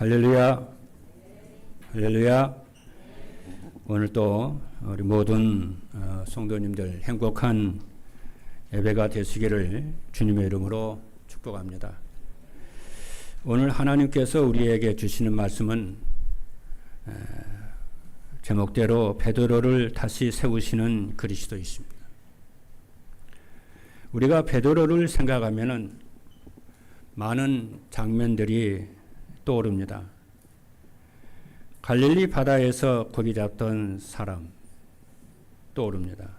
할렐루야, 할렐루야. 오늘 또 우리 모든 성도님들 행복한 예배가 되시기를 주님의 이름으로 축복합니다. 오늘 하나님께서 우리에게 주시는 말씀은 제목대로 베드로를 다시 세우시는 그리스도이십니다. 우리가 베드로를 생각하면은 많은 장면들이 떠오릅니다. 갈릴리 바다에서 고기 잡던 사람 떠오릅니다.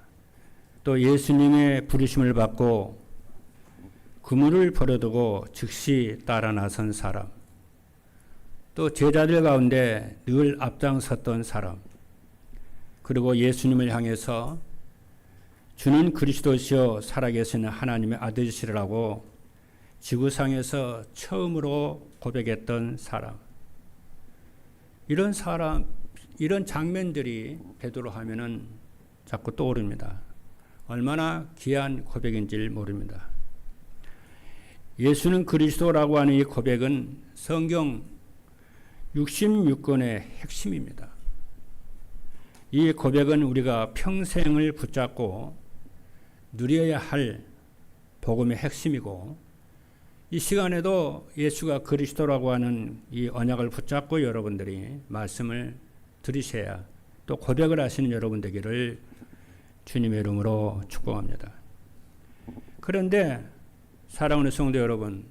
또 예수님의 부르심을 받고 그물을 버려두고 즉시 따라 나선 사람, 또 제자들 가운데 늘 앞장섰던 사람, 그리고 예수님을 향해서 주는 그리스도시요 살아계시는 하나님의 아들이시라고 지구상에서 처음으로 고백했던 사람, 이런 장면들이 베드로 하면은 자꾸 떠오릅니다. 얼마나 귀한 고백인지 모릅니다. 예수는 그리스도라고 하는 이 고백은 성경 66권의 핵심입니다. 이 고백은 우리가 평생을 붙잡고 누려야 할 복음의 핵심이고, 이 시간에도 예수가 그리스도라고 하는 이 언약을 붙잡고 여러분들이 말씀을 들으셔야, 또 고백을 하시는 여러분 되기를 주님의 이름으로 축복합니다. 그런데 사랑하는 성도 여러분,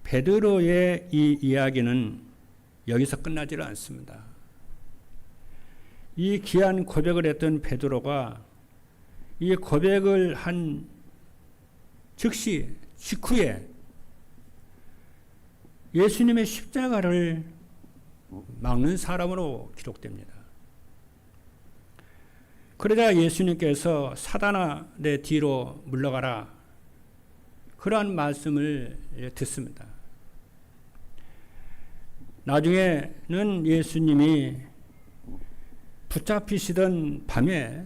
베드로의 이 이야기는 여기서 끝나지를 않습니다. 이 귀한 고백을 했던 베드로가 이 고백을 한 즉시 직후에 예수님의 십자가를 막는 사람으로 기록됩니다. 그러자 예수님께서 사단아 내 뒤로 물러가라, 그러한 말씀을 듣습니다. 나중에는 예수님이 붙잡히시던 밤에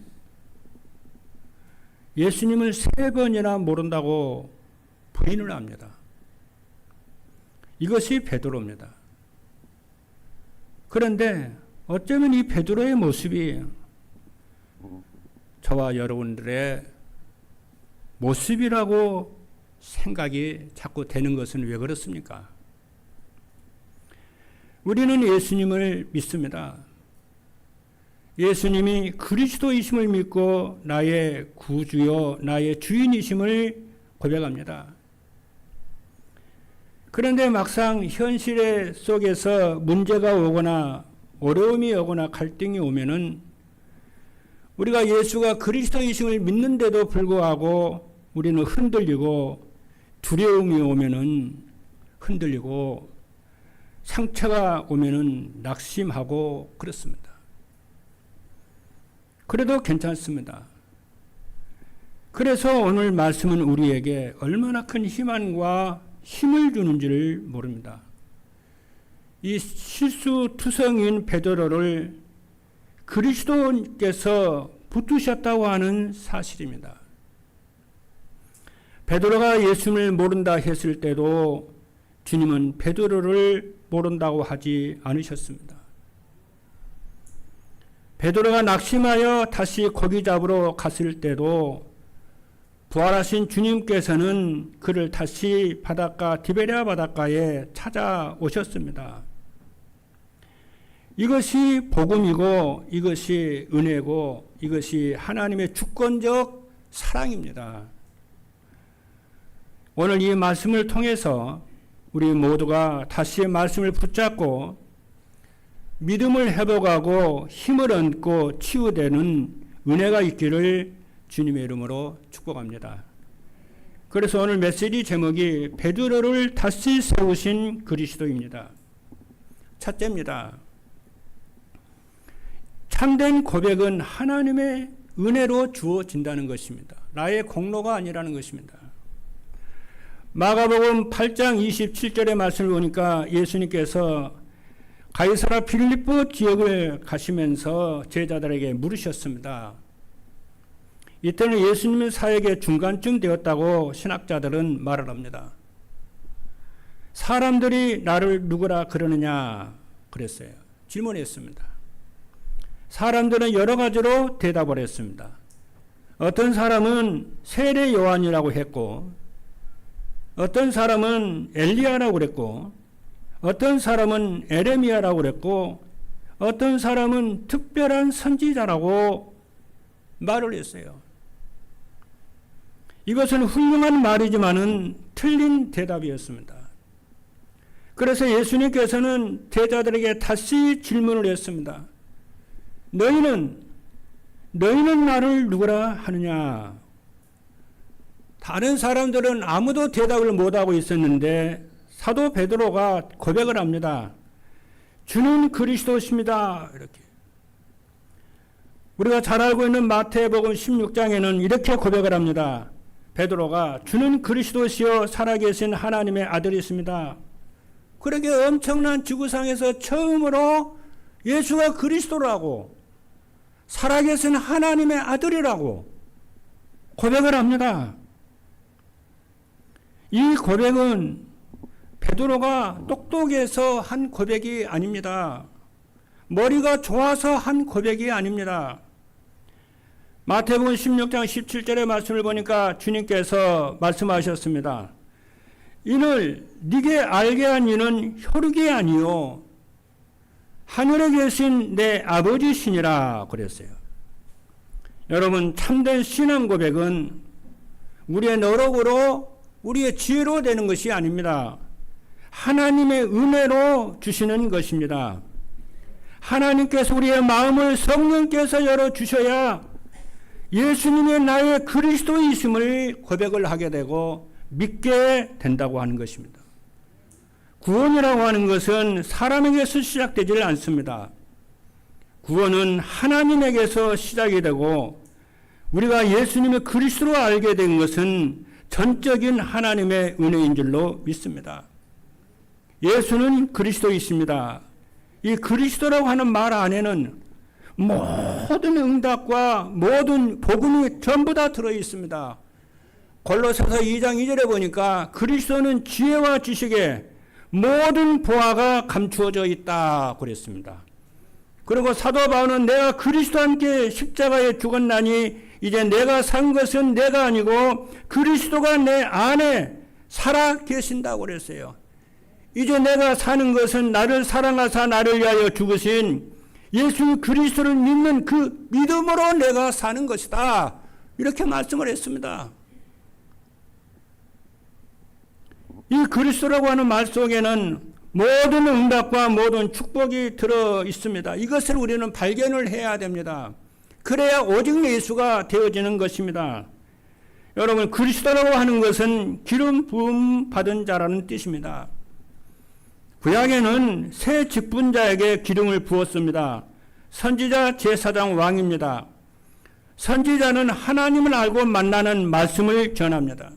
예수님을 3번이나 모른다고 부인을 합니다. 이것이 베드로입니다. 그런데 어쩌면 이 베드로의 모습이 저와 여러분들의 모습이라고 생각이 자꾸 되는 것은 왜 그렇습니까? 우리는 예수님을 믿습니다. 예수님이 그리스도이심을 믿고 나의 구주요 나의 주인이심을 고백합니다. 그런데 막상 현실 속에서 문제가 오거나 어려움이 오거나 갈등이 오면은 우리가 예수가 그리스도이심을 믿는데도 불구하고 우리는 흔들리고, 두려움이 오면은 흔들리고, 상처가 오면은 낙심하고 그렇습니다. 그래도 괜찮습니다. 그래서 오늘 말씀은 우리에게 얼마나 큰 희망과 힘을 주는지를 모릅니다. 이 실수투성인 베드로를 그리스도께서 붙드셨다고 하는 사실입니다. 베드로가 예수님을 모른다 했을 때도 주님은 베드로를 모른다고 하지 않으셨습니다. 베드로가 낙심하여 다시 고기 잡으러 갔을 때도 부활하신 주님께서는 그를 다시 바닷가, 디베랴 바닷가에 찾아오셨습니다. 이것이 복음이고, 이것이 은혜고, 이것이 하나님의 주권적 사랑입니다. 오늘 이 말씀을 통해서 우리 모두가 다시 말씀을 붙잡고 믿음을 회복하고 힘을 얻고 치유되는 은혜가 있기를 주님의 이름으로 축복합니다. 그래서 오늘 메시지 제목이 베드로를 다시 세우신 그리스도입니다. 첫째입니다. 참된 고백은 하나님의 은혜로 주어진다는 것입니다. 나의 공로가 아니라는 것입니다. 마가복음 8장 27절의 말씀을 보니까 예수님께서 가이사라 빌립보 지역을 가시면서 제자들에게 물으셨습니다. 이때는 예수님의 사역의 중간쯤 되었다고 신학자들은 말을 합니다. 사람들이 나를 누구라 그러느냐 그랬어요. 질문했습니다. 사람들은 여러 가지로 대답을 했습니다. 어떤 사람은 세례 요한이라고 했고, 어떤 사람은 엘리야라고 그랬고, 어떤 사람은 에레미야라고 그랬고, 어떤 사람은 특별한 선지자라고 말을 했어요. 이것은 훌륭한 말이지만은 틀린 대답이었습니다. 그래서 예수님께서는 제자들에게 다시 질문을 했습니다. 너희는 나를 누구라 하느냐? 다른 사람들은 아무도 대답을 못하고 있었는데 사도 베드로가 고백을 합니다. 주는 그리스도십니다. 이렇게. 우리가 잘 알고 있는 마태복음 16장에는 이렇게 고백을 합니다. 베드로가 주는 그리스도시요 살아계신 하나님의 아들이십니다. 그렇게 엄청난 지구상에서 처음으로 예수가 그리스도라고 살아계신 하나님의 아들이라고 고백을 합니다. 이 고백은 베드로가 똑똑해서 한 고백이 아닙니다. 머리가 좋아서 한 고백이 아닙니다. 마태복음 16장 17절의 말씀을 보니까 주님께서 말씀하셨습니다. 이를 네게 알게 한 이는 혈육이 아니요 하늘에 계신 내 아버지시니라 그랬어요. 여러분, 참된 신앙 고백은 우리의 노력으로 우리의 지혜로 되는 것이 아닙니다. 하나님의 은혜로 주시는 것입니다. 하나님께서 우리의 마음을 성령께서 열어주셔야 예수님의 나의 그리스도이심을 고백을 하게 되고 믿게 된다고 하는 것입니다. 구원이라고 하는 것은 사람에게서 시작되지 않습니다. 구원은 하나님에게서 시작이 되고 우리가 예수님의 그리스도로 알게 된 것은 전적인 하나님의 은혜인 줄로 믿습니다. 예수는 그리스도이십니다. 이 그리스도라고 하는 말 안에는 모든 응답과 모든 복음이 전부 다 들어 있습니다. 골로새서 2장 2절에 보니까 그리스도는 지혜와 지식에 모든 보화가 감추어져 있다 그랬습니다. 그리고 사도 바울은 내가 그리스도와 함께 십자가에 죽었나니 이제 내가 산 것은 내가 아니고 그리스도가 내 안에 살아 계신다고 그랬어요. 이제 내가 사는 것은 나를 사랑하사 나를 위하여 죽으신 예수 그리스도를 믿는 그 믿음으로 내가 사는 것이다. 이렇게 말씀을 했습니다. 이 그리스도라고 하는 말 속에는 모든 응답과 모든 축복이 들어 있습니다. 이것을 우리는 발견을 해야 됩니다. 그래야 오직 예수가 되어지는 것입니다. 여러분, 그리스도라고 하는 것은 기름 부음 받은 자라는 뜻입니다. 구약에는 새 직분자에게 기름을 부었습니다. 선지자, 제사장, 왕입니다. 선지자는 하나님을 알고 만나는 말씀을 전합니다.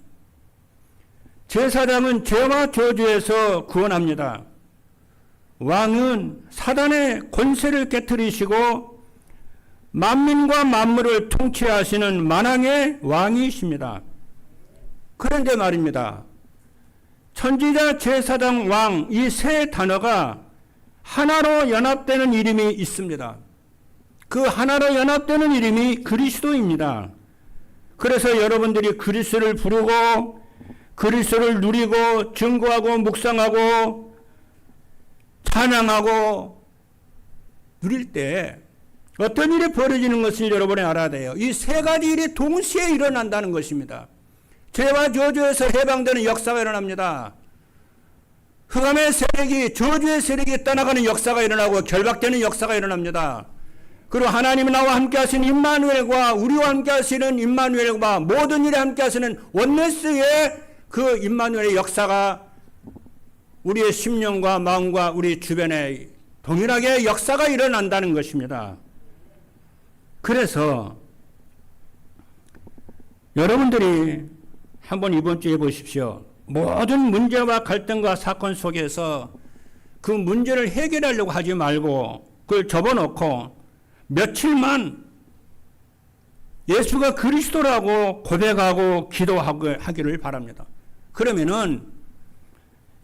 제사장은 죄와 저주에서 구원합니다. 왕은 사단의 권세를 깨뜨리시고 만민과 만물을 통치하시는 만왕의 왕이십니다. 그런데 말입니다. 선지자, 제사장, 왕 이 세 단어가 하나로 연합되는 이름이 있습니다. 그 하나로 연합되는 이름이 그리스도입니다. 그래서 여러분들이 그리스도를 부르고 그리스도를 누리고 증거하고 묵상하고 찬양하고 누릴 때 어떤 일이 벌어지는 것을 여러분이 알아야 돼요. 이 세 가지 일이 동시에 일어난다는 것입니다. 죄와 저주에서 해방되는 역사가 일어납니다. 흑암의 세력이 저주의 세력이 떠나가는 역사가 일어나고 결박되는 역사가 일어납니다. 그리고 하나님이 나와 함께 하시는 임마누엘과 우리와 함께 하시는 임마누엘과 모든 일에 함께 하시는 원네스의 그 임마누엘의 역사가 우리의 심령과 마음과 우리 주변에 동일하게 역사가 일어난다는 것입니다. 그래서 여러분들이 한번 이번 주에 보십시오. 모든 문제와 갈등과 사건 속에서 그 문제를 해결하려고 하지 말고 그걸 접어놓고 며칠만 예수가 그리스도라고 고백하고 기도하기를 바랍니다. 그러면은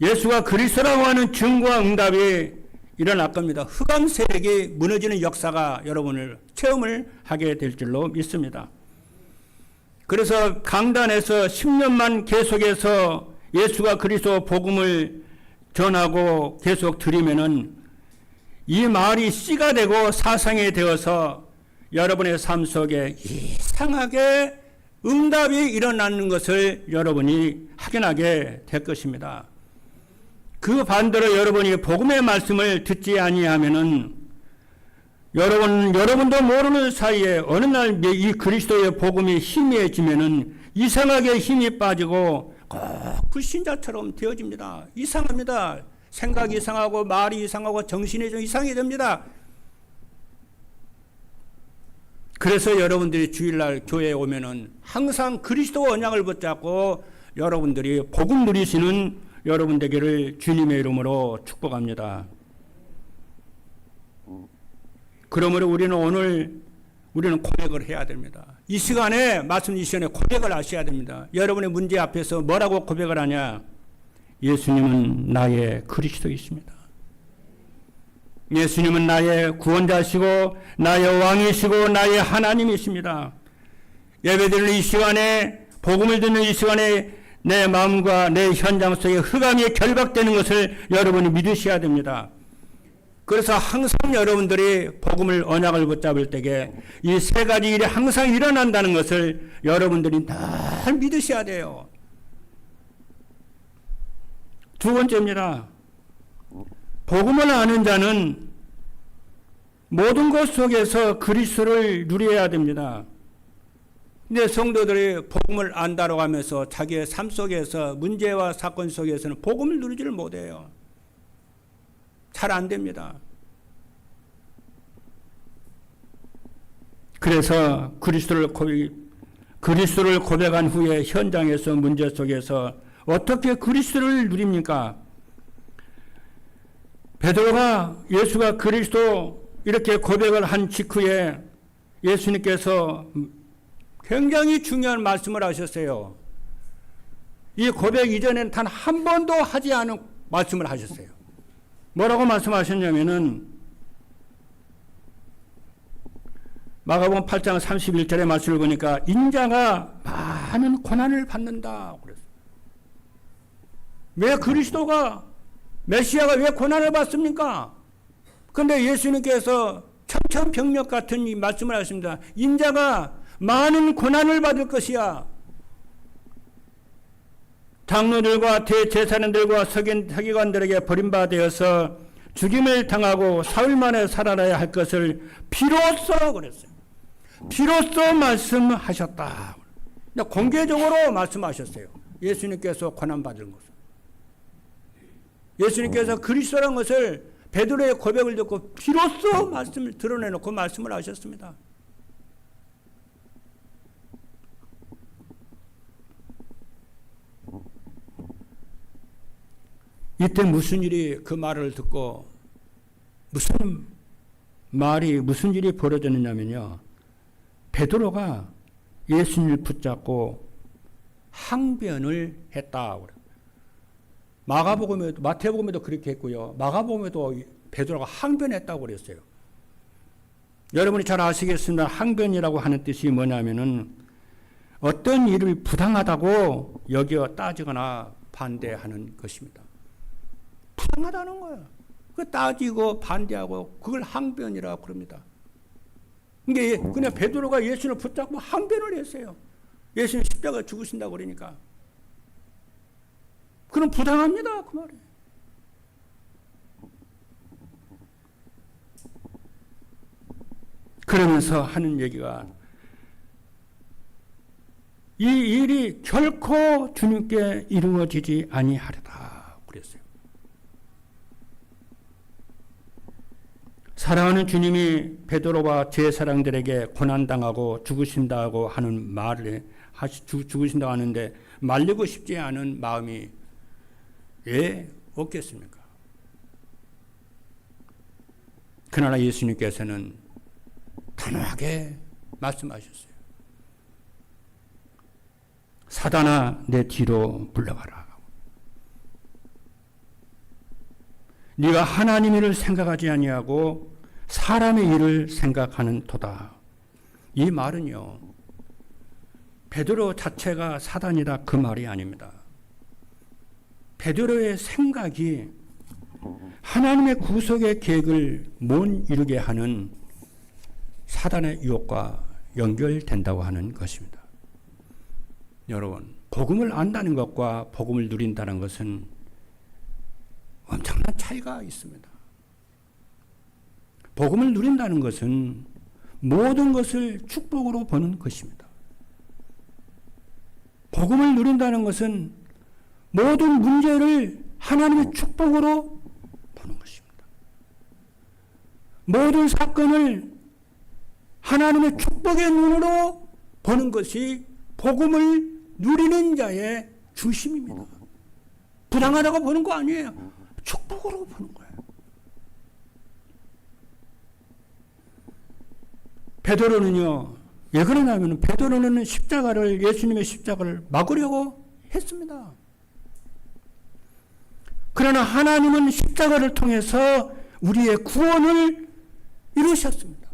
예수가 그리스도라고 하는 증거와 응답이 일어날 겁니다. 흑암 세력이 무너지는 역사가 여러분을 체험을 하게 될 줄로 믿습니다. 그래서 강단에서 10년만 계속해서 예수가 그리스도 복음을 전하고 계속 드리면은 이 말이 씨가 되고 사상이 되어서 여러분의 삶 속에 이상하게 응답이 일어나는 것을 여러분이 확인하게 될 것입니다. 그 반대로 여러분이 복음의 말씀을 듣지 아니하면은 여러분도 모르는 사이에 어느 날 이 그리스도의 복음이 희미해지면은 이상하게 힘이 빠지고 꼭 불신자처럼 되어집니다. 이상합니다. 생각이 이상하고 말이 이상하고 정신이 좀 이상해집니다. 그래서 여러분들이 주일날 교회에 오면은 항상 그리스도 언약을 붙잡고 여러분들이 복음 누리시는 여러분 되기를 주님의 이름으로 축복합니다. 그러므로 우리는 고백을 해야 됩니다. 이 시간에 말씀 이 시간에 고백을 하셔야 됩니다. 여러분의 문제 앞에서 뭐라고 고백을 하냐? 예수님은 나의 그리스도이십니다. 예수님은 나의 구원자시고 나의 왕이시고 나의 하나님이십니다. 예배드리는 이 시간에 복음을 듣는 이 시간에 내 마음과 내 현장 속에 흑암이 결박되는 것을 여러분이 믿으셔야 됩니다. 그래서 항상 여러분들이 복음을 언약을 붙잡을 때에 이 세 가지 일이 항상 일어난다는 것을 여러분들이 늘 믿으셔야 돼요. 두 번째입니다. 복음을 아는 자는 모든 것 속에서 그리스도를 누려야 됩니다. 근데 성도들이 복음을 안다고 하면서 자기의 삶 속에서 문제와 사건 속에서는 복음을 누리지를 못해요. 잘 안 됩니다. 그래서 그리스도를 고백한 후에 현장에서 문제 속에서 어떻게 그리스도를 누립니까? 베드로가 예수가 그리스도 이렇게 고백을 한 직후에 예수님께서 굉장히 중요한 말씀을 하셨어요. 이 고백 이전에는 단 한 번도 하지 않은 말씀을 하셨어요. 뭐라고 말씀하셨냐면은 마가복음 8장 31절의 말씀을 보니까 인자가 많은 고난을 받는다 그랬어요. 왜 그리스도가 메시아가 왜 고난을 받습니까? 그런데 예수님께서 천천병력 같은 이 말씀을 하십니다. 인자가 많은 고난을 받을 것이야. 장로들과 대제사장들과 서기관들에게 버림받아서 죽임을 당하고 사흘 만에 살아나야 할 것을 비로소 그랬어요. 비로소 말씀하셨다. 공개적으로 말씀하셨어요. 예수님께서 고난받은 것을. 예수님께서 그리스도라는 것을 베드로의 고백을 듣고 비로소 말씀을 드러내놓고 말씀을 하셨습니다. 이때 무슨 일이 그 말을 듣고 무슨 일이 벌어졌느냐면요. 베드로가 예수님을 붙잡고 항변을 했다. 마가복음에도 마태복음에도 그렇게 했고요. 마가복음에도 베드로가 항변했다고 그랬어요. 여러분이 잘 아시겠습니다. 항변이라고 하는 뜻이 뭐냐면은 어떤 일을 부당하다고 여겨 따지거나 반대하는 것입니다. 부당하다는 거야. 그 따지고 반대하고 그걸 항변이라고 그럽니다. 이게 그냥 베드로가 예수를 붙잡고 항변을 했어요. 예수님 십자가 죽으신다고 그러니까. 그럼 부당합니다. 그 말이에요. 그러면서 하는 얘기가 이 일이 결코 주님께 이루어지지 아니하리다 그랬어요. 사랑하는 주님이 베드로와 제 사랑들에게 고난당하고 죽으신다고 하는 말을 죽으신다고 하는데 말리고 싶지 않은 마음이 왜 없겠습니까? 그러나 예수님께서는 단호하게 말씀하셨어요. 사단아 내 뒤로 물러가라. 네가 하나님 일을 생각하지 아니하고 사람의 일을 생각하는 도다. 이 말은요, 베드로 자체가 사단이다 그 말이 아닙니다. 베드로의 생각이 하나님의 구속의 계획을 못 이루게 하는 사단의 유혹과 연결된다고 하는 것입니다. 여러분, 복음을 안다는 것과 복음을 누린다는 것은 엄청난 차이가 있습니다. 복음을 누린다는 것은 모든 것을 축복으로 보는 것입니다. 복음을 누린다는 것은 모든 문제를 하나님의 축복으로 보는 것입니다. 모든 사건을 하나님의 축복의 눈으로 보는 것이 복음을 누리는 자의 중심입니다. 부당하다고 보는 거 아니에요. 축복으로 보는 거예요. 베드로는요, 왜 그러냐면 베드로는 십자가를, 예수님의 십자가를 막으려고 했습니다. 그러나 하나님은 십자가를 통해서 우리의 구원을 이루셨습니다.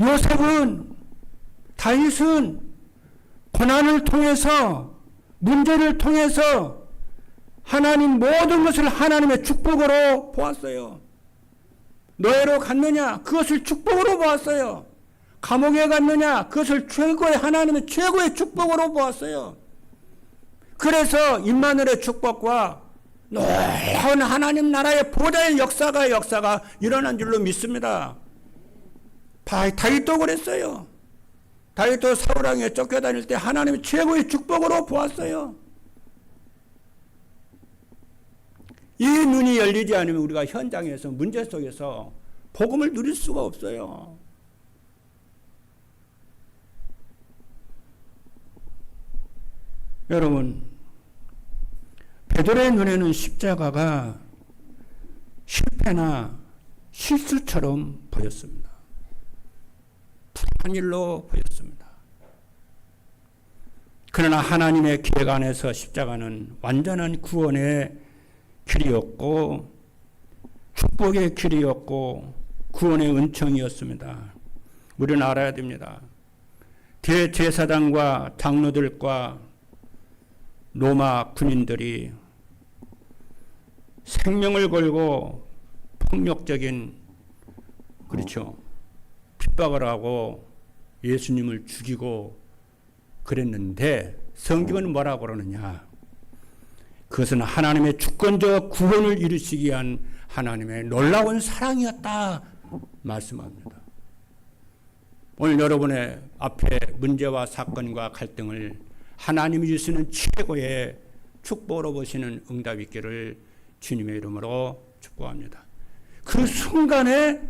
요셉은, 다윗은 고난을 통해서, 문제를 통해서 하나님 모든 것을 하나님의 축복으로 보았어요. 노예로 갔느냐? 그것을 축복으로 보았어요. 감옥에 갔느냐? 그것을 하나님의 최고의 축복으로 보았어요. 그래서 임마누엘의 축복과 놀라운 하나님 나라의 보좌의 역사가 일어난 줄로 믿습니다. 다윗도 그랬어요. 다윗도 사울왕에 쫓겨다닐 때 하나님의 최고의 축복으로 보았어요. 이 눈이 열리지 않으면 우리가 현장에서, 문제 속에서 복음을 누릴 수가 없어요. 여러분, 베드로의 눈에는 십자가가 실패나 실수처럼 보였습니다. 불행한 일로 보였습니다. 그러나 하나님의 계획 안에서 십자가는 완전한 구원의 길이었고 축복의 길이었고 구원의 은총이었습니다. 우리는 알아야 됩니다. 대제사장과 장로들과 로마 군인들이 생명을 걸고 폭력적인, 그렇죠, 핍박을 하고 예수님을 죽이고 그랬는데 성경은 뭐라고 그러느냐? 그것은 하나님의 주권적 구원을 이루시기 위한 하나님의 놀라운 사랑이었다 말씀합니다. 오늘 여러분의 앞에 문제와 사건과 갈등을 하나님이 주시는 최고의 축복으로 보시는 응답이 있기를 주님의 이름으로 축복합니다. 그 순간에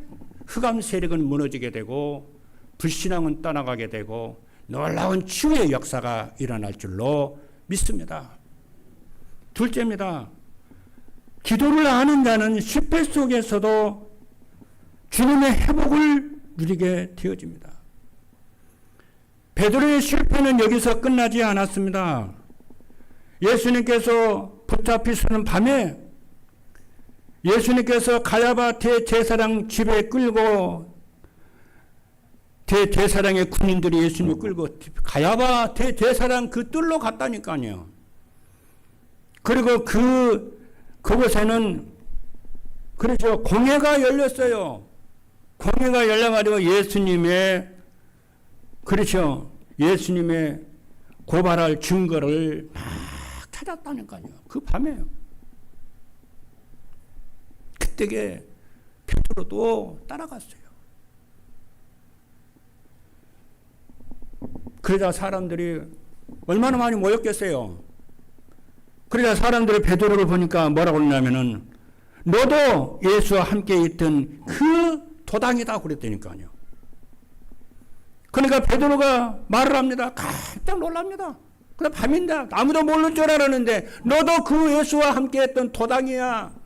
흑암 세력은 무너지게 되고 불신앙은 떠나가게 되고 놀라운 치유의 역사가 일어날 줄로 믿습니다. 둘째입니다. 기도를 하는 자는 실패 속에서도 주님의 회복을 누리게 되어집니다. 베드로의 실패는 여기서 끝나지 않았습니다. 예수님께서 붙잡히시는 밤에 예수님께서 가야바 대제사장 집에 끌고, 대제사장의 군인들이 예수님을 끌고 가야바 대제사장 그 뜰로 갔다니까요. 그리고 그곳에는, 그렇죠, 공회가 열렸어요. 공회가 열려가지고 예수님의, 그렇죠, 예수님의 고발할 증거를 막 찾았다니까요. 그 밤에요. 그때에 베드로도 따라갔어요. 그러자 사람들이 얼마나 많이 모였겠어요. 그러자 사람들이 베드로를 보니까 뭐라고 그러냐면은 너도 예수와 함께 있던 그 도당이다 그랬다니까요. 그러니까 베드로가 말을 합니다. 깜짝 놀랍니다. 그래 밤인데 아무도 모를 줄 알았는데 너도 그 예수와 함께 했던 도당이야.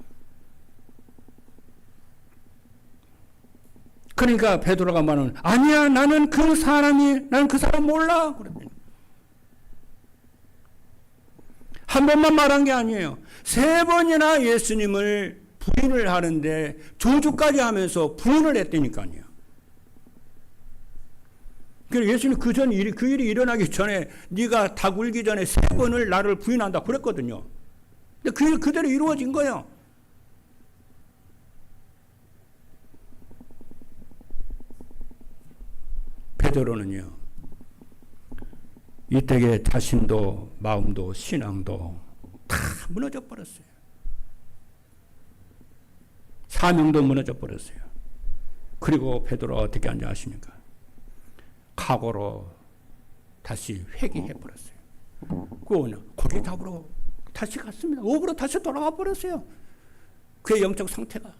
그러니까 베드로가 말하는, 아니야, 나는 그 사람 몰라 그랬더니 한 번만 말한 게 아니에요. 3번이나 예수님을 부인을 하는데 저주까지 하면서 부인을 했다니까요. 그래서 예수님 그 일이 일어나기 전에 네가 닭 울기 전에 3번을 나를 부인한다 그랬거든요. 근데 그 일 그대로 이루어진 거예요. 베드로는요, 이때에 자신도 마음도 신앙도 다 무너져 버렸어요. 사명도 무너져 버렸어요. 그리고 베드로가 어떻게 하는지 아십니까? 각오로 다시 회개해 버렸어요. 그거는 고기 잡으러 다시 갔습니다. 옥으로 다시 돌아가 버렸어요. 그의 영적 상태가.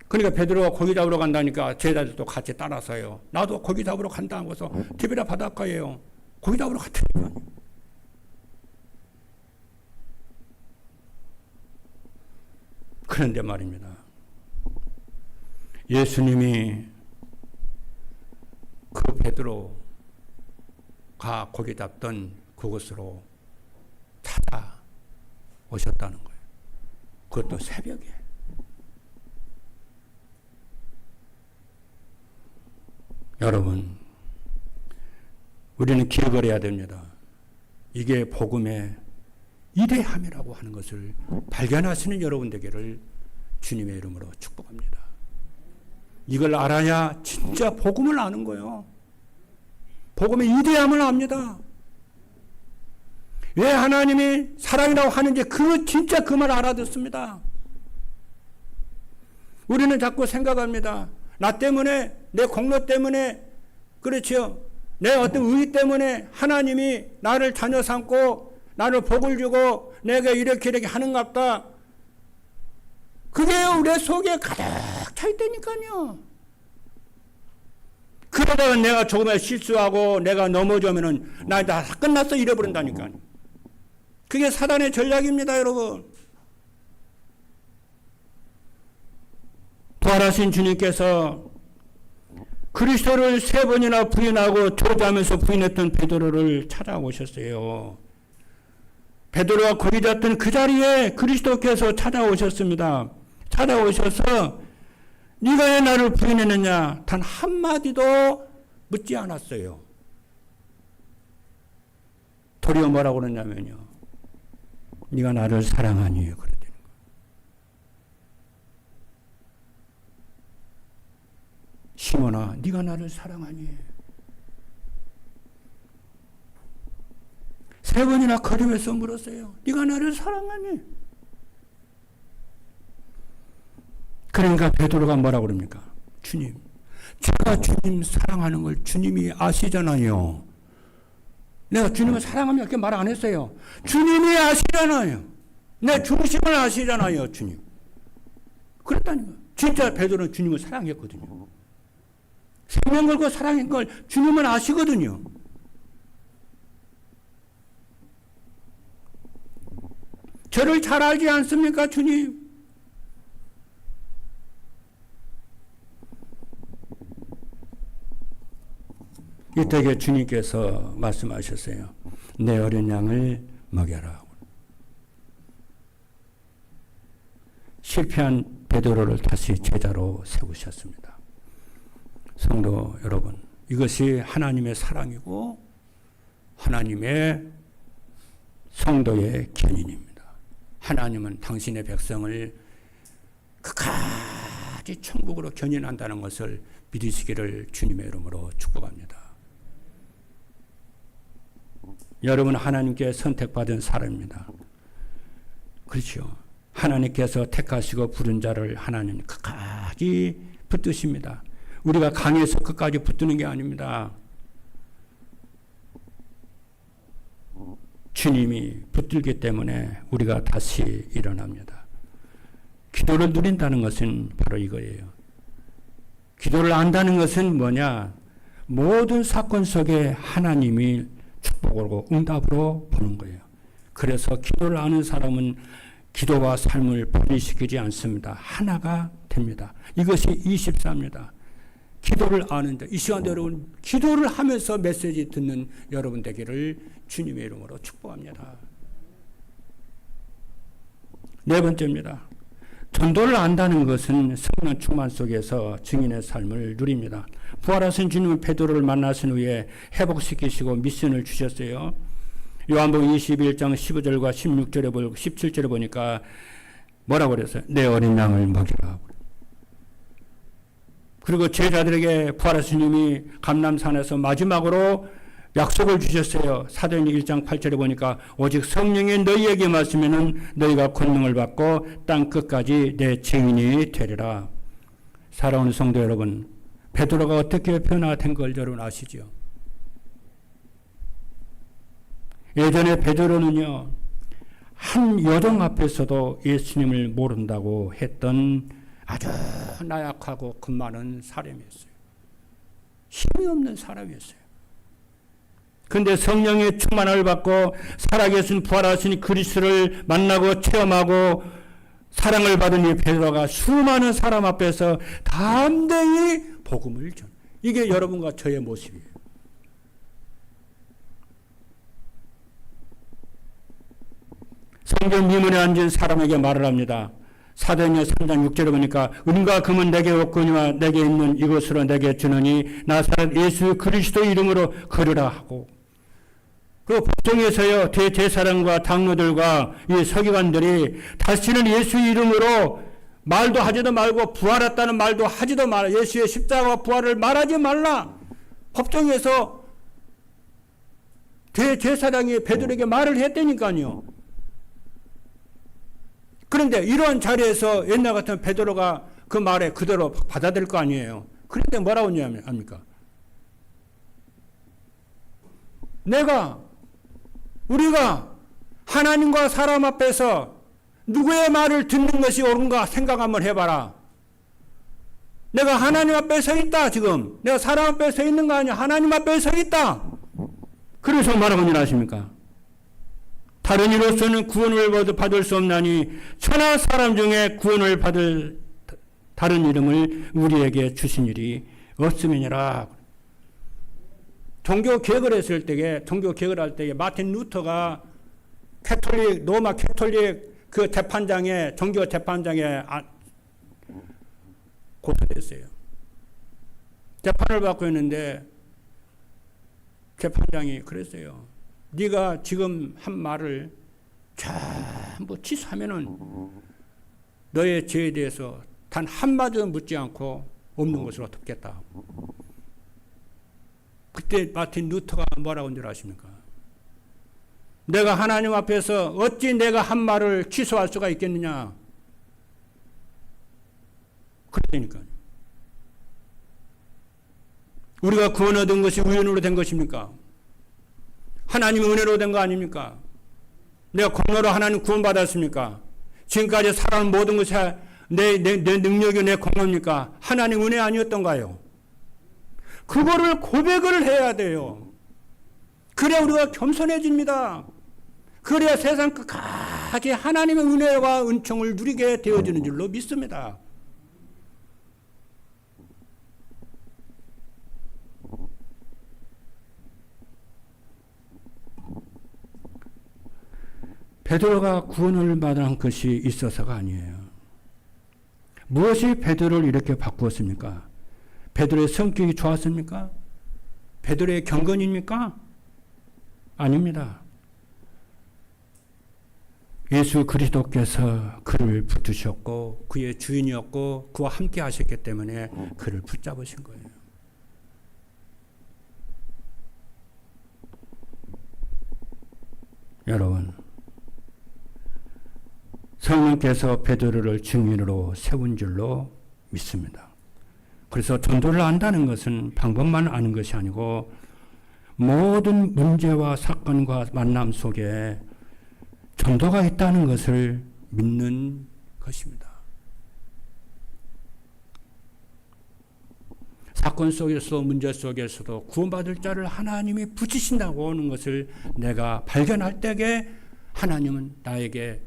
그러니까 베드로가 고기 잡으러 간다니까 제자들도 같이 따라서요. 나도 고기 잡으러 간다 하고서 티베랴 바닷가에요. 고기 잡으러 갔더니만. 그런데 말입니다. 예수님이 그 베드로가 고기 잡던 그곳으로 찾아오셨다는 거예요. 그것도 새벽에. 여러분, 우리는 기억을 해야 됩니다. 이게 복음의 이대함이라고 하는 것을 발견하시는 여러분 되기를 주님의 이름으로 축복합니다. 이걸 알아야 진짜 복음을 아는 거예요. 복음의 이대함을 압니다. 왜 하나님이 사랑이라고 하는지 진짜 그 말 알아듣습니다. 우리는 자꾸 생각합니다. 나 때문에, 내 공로 때문에, 그렇죠. 내 어떤 의의 때문에 하나님이 나를 자녀 삼고 나를 복을 주고 내가 이렇게 하는갑다. 그게 우리 속에 가득 차 있다니까요. 그러다가 내가 조금만 실수하고 내가 넘어지면은 나 다 끝났어 잃어버린다니까요. 그게 사단의 전략입니다, 여러분. 부활하신 주님께서 그리스도를 3번이나 부인하고 저주하면서 부인했던 베드로를 찾아오셨어요. 베드로가 고기 잡던 그 자리에 그리스도께서 찾아오셨습니다. 찾아오셔서 네가 왜 나를 부인했느냐? 단 한마디도 묻지 않았어요. 도리어 뭐라고 그러냐면요. 네가 나를 사랑하니 그랬다는 거예요. 시몬아, 네가 나를 사랑하니. 3번이나 거듭해서 물었어요. 네가 나를 사랑하니. 그러니까 베드로가 뭐라고 그럽니까? 주님, 제가 주님 사랑하는 걸 주님이 아시잖아요. 내가 주님을 사랑합니다 이렇게 말 안 했어요. 주님이 아시잖아요. 내 중심을 아시잖아요, 주님. 그랬다니까. 진짜 베드로는 주님을 사랑했거든요. 생명 걸고 사랑한 걸 주님은 아시거든요. 저를 잘 알지 않습니까, 주님? 이때에 주님께서 말씀하셨어요. 내 어린 양을 먹여라. 실패한 베드로를 다시 제자로 세우셨습니다. 성도 여러분, 이것이 하나님의 사랑이고 하나님의 성도의 견인입니다. 하나님은 당신의 백성을 끝까지 천국으로 견인한다는 것을 믿으시기를 주님의 이름으로 축복합니다. 여러분, 하나님께 선택받은 사람입니다. 그렇죠. 하나님께서 택하시고 부른 자를 하나님 끝까지 붙드십니다. 우리가 강해서 끝까지 붙드는 게 아닙니다. 주님이 붙들기 때문에 우리가 다시 일어납니다. 기도를 누린다는 것은 바로 이거예요. 기도를 안다는 것은 뭐냐? 모든 사건 속에 하나님이 축복으로 응답으로 보는 거예요. 그래서 기도를 아는 사람은 기도와 삶을 분리시키지 않습니다. 하나가 됩니다. 이것이 24입니다. 기도를 아는데 이 시간도 여러분 기도를 하면서 메시지 듣는 여러분 되기를 주님의 이름으로 축복합니다. 네 번째입니다. 전도를 안다는 것은 성령 충만 속에서 증인의 삶을 누립니다. 부활하신 주님은 베드로를 만나신 후에 회복시키시고 미션을 주셨어요. 요한복음 21장 15절과 16절에 17절에 보니까 뭐라고 그랬어요? 내 어린 양을 먹이라. 그리고 제자들에게 부활하신 주님이 감람산에서 마지막으로 약속을 주셨어요. 사도행전 1장 8절에 보니까 오직 성령이 너희에게 말씀에는 너희가 권능을 받고 땅 끝까지 내 증인이 되리라. 사랑하는 성도 여러분, 베드로가 어떻게 변화된 걸 여러분 아시죠? 예전에 베드로는요, 한 여종 앞에서도 예수님을 모른다고 했던 아주 나약하고 겁많은 사람이었어요. 힘이 없는 사람이었어요. 그런데 성령의 충만을 받고 살아계신 부활하신 그리스도를 만나고 체험하고 사랑을 받은 이 베드로가 수많은 사람 앞에서 담대히 복음을 전. 이게 여러분과 저의 모습이에요. 성전 미문에 앉은 사람에게 말을 합니다. 사도행전 3장 6절에 보니까 은과 금은 내게 없거니와 내게 있는 이것으로 내게 주느니 나사렛 예수 그리스도 이름으로 걸으라 하고, 그 법정에서요 대제사장과 장로들과 이 서기관들이 다시는 예수 이름으로 말도 하지도 말고 부활했다는 말도 하지도 말라, 예수의 십자가와 부활을 말하지 말라. 법정에서 대제사장이 베드로에게 말을 했다니까요. 그런데 이런 자리에서 옛날 같은 베드로가 그 말에 그대로 받아들일 거 아니에요. 그런데 뭐라고 합니까? 우리가 하나님과 사람 앞에서 누구의 말을 듣는 것이 옳은가 생각 한번 해봐라. 내가 하나님 앞에 서 있다, 지금. 내가 사람 앞에 서 있는 거 아니야. 하나님 앞에 서 있다. 그래서 뭐라고 하십니까? 다른 이로서는 구원을 받을 수 없나니 천하 사람 중에 구원을 받을 다른 이름을 우리에게 주신 일이 없음이니라. 종교 개혁을 했을 때에, 종교 개혁을 할 때에 마틴 루터가 로마 캐톨릭 그 재판장에, 종교 재판장에 고소됐어요. 재판을 받고 있는데 재판장이 그랬어요. 네가 지금 한 말을 전부 취소하면은 너의 죄에 대해서 단 한마디도 묻지 않고 없는 것으로 덮겠다. 그때 마틴 루터가 뭐라고 한 줄 아십니까? 내가 하나님 앞에서 어찌 내가 한 말을 취소할 수가 있겠느냐. 그러니까요. 우리가 구원 얻은 것이 우연으로 된 것입니까? 하나님의 은혜로 된 거 아닙니까? 내가 공로로 하나님 구원받았습니까? 지금까지 살아온 모든 것이 내 능력이 내 공로입니까? 하나님 은혜 아니었던가요? 그거를 고백을 해야 돼요. 그래야 우리가 겸손해집니다. 그래야 세상 끝까지 하나님의 은혜와 은총을 누리게 되어지는 줄로 믿습니다. 베드로가 구원을 받은 것이 있어서가 아니에요. 무엇이 베드로를 이렇게 바꾸었습니까? 베드로의 성격이 좋았습니까? 베드로의 경건입니까? 아닙니다. 예수 그리스도께서 그를 붙드셨고 그의 주인이었고 그와 함께 하셨기 때문에 그를 붙잡으신 거예요. 여러분, 성령께서 베드로를 증인으로 세운 줄로 믿습니다. 그래서 전도를 안다는 것은 방법만 아는 것이 아니고 모든 문제와 사건과 만남 속에 전도가 있다는 것을 믿는 것입니다. 사건 속에서 문제 속에서도 구원받을 자를 하나님이 붙이신다고 하는 것을 내가 발견할 때에 하나님은 나에게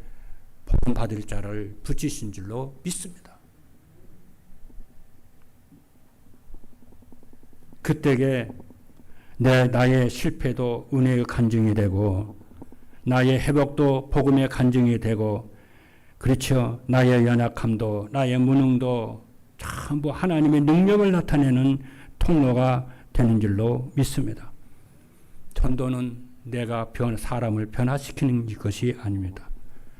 복음받을 자를 붙이신 줄로 믿습니다. 그때에 나의 실패도 은혜의 간증이 되고 나의 회복도 복음의 간증이 되고 그렇죠. 나의 연약함도 나의 무능도 전부 하나님의 능력을 나타내는 통로가 되는 줄로 믿습니다. 전도는 내가 사람을 변화시키는 것이 아닙니다.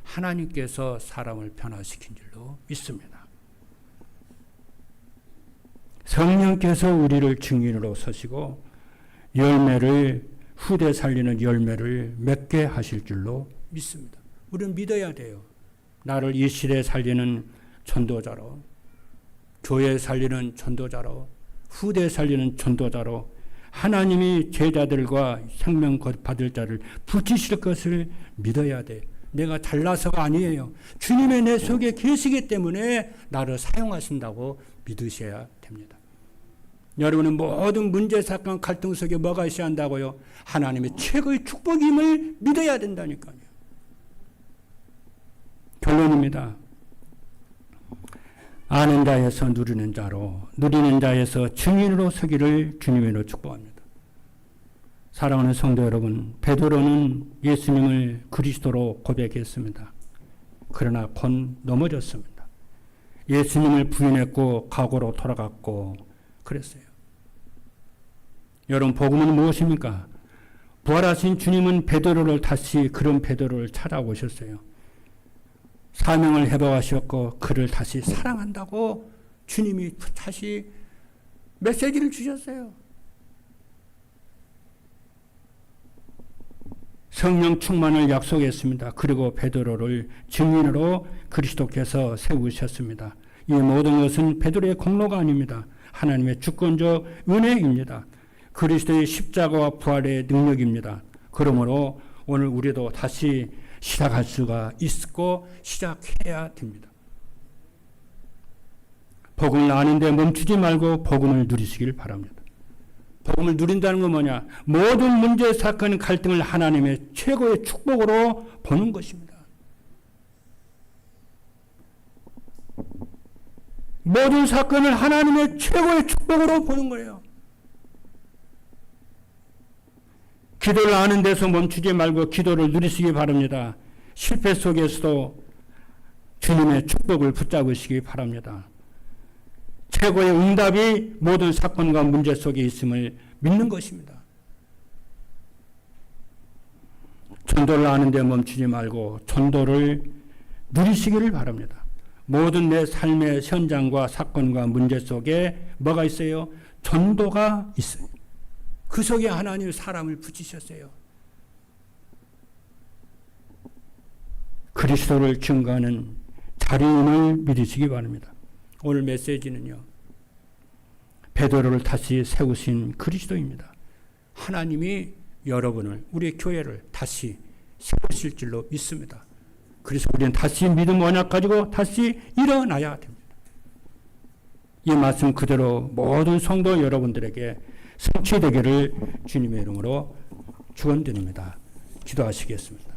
하나님께서 사람을 변화시킨 줄로 믿습니다. 성령께서 우리를 증인으로 서시고 열매를 후대 살리는 열매를 맺게 하실 줄로 믿습니다. 우리는 믿어야 돼요. 나를 이 시대에 살리는 전도자로, 교회 살리는 전도자로, 후대 살리는 전도자로 하나님이 제자들과 생명 받을 자를 붙이실 것을 믿어야 돼. 내가 잘나서가 아니에요. 주님의 내 속에 계시기 때문에 나를 사용하신다고 믿으셔야 됩니다. 여러분은 모든 문제, 사건, 갈등 속에 뭐가 있어야 한다고요? 하나님의 최고의 축복임을 믿어야 된다니까요. 결론입니다. 아는 자에서 누리는 자로, 누리는 자에서 증인으로 서기를 주님으로 축복합니다. 사랑하는 성도 여러분, 베드로는 예수님을 그리스도로 고백했습니다. 그러나 곧 넘어졌습니다. 예수님을 부인했고 과거로 돌아갔고 그랬어요. 여러분, 복음은 무엇입니까? 부활하신 주님은 베드로를 다시 그런 베드로를 찾아오셨어요. 사명을 회복하셨고 그를 다시 사랑한다고 주님이 다시 메시지를 주셨어요. 성령 충만을 약속했습니다. 그리고 베드로를 증인으로 그리스도께서 세우셨습니다. 이 모든 것은 베드로의 공로가 아닙니다. 하나님의 주권적 은혜입니다. 그리스도의 십자가와 부활의 능력입니다. 그러므로 오늘 우리도 다시 시작할 수가 있고 시작해야 됩니다. 복음을 아는데 멈추지 말고 복음을 누리시길 바랍니다. 복음을 누린다는 건 뭐냐? 모든 문제, 사건, 갈등을 하나님의 최고의 축복으로 보는 것입니다. 모든 사건을 하나님의 최고의 축복으로 보는 거예요. 기도를 아는 데서 멈추지 말고 기도를 누리시기 바랍니다. 실패 속에서도 주님의 축복을 붙잡으시기 바랍니다. 최고의 응답이 모든 사건과 문제 속에 있음을 믿는 것입니다. 전도를 아는 데 멈추지 말고 전도를 누리시기를 바랍니다. 모든 내 삶의 현장과 사건과 문제 속에 뭐가 있어요? 전도가 있어요. 그 속에 하나님 사람을 붙이셨어요. 그리스도를 증거하는 자리임을 믿으시기 바랍니다. 오늘 메시지는요, 베드로를 다시 세우신 그리스도입니다. 하나님이 여러분을, 우리 교회를 다시 세우실 줄로 믿습니다. 그래서 우리는 다시 믿음 언약 가지고 다시 일어나야 됩니다. 이 말씀 그대로 모든 성도 여러분들에게 성취되기를 주님의 이름으로 축원드립니다. 기도하시겠습니다.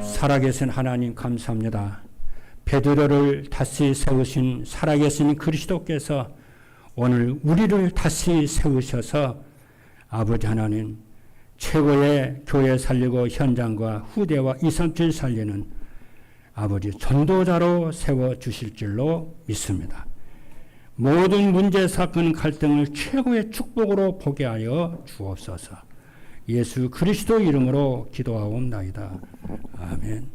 살아계신 하나님 감사합니다. 베드로를 다시 세우신 살아계신 그리스도께서 오늘 우리를 다시 세우셔서 아버지 하나님 최고의 교회 살리고 현장과 후대와 237 살리는 아버지 전도자로 세워주실 줄로 믿습니다. 모든 문제, 사건, 갈등을 최고의 축복으로 보게 하여 주옵소서. 예수 그리스도 이름으로 기도하옵나이다. 아멘.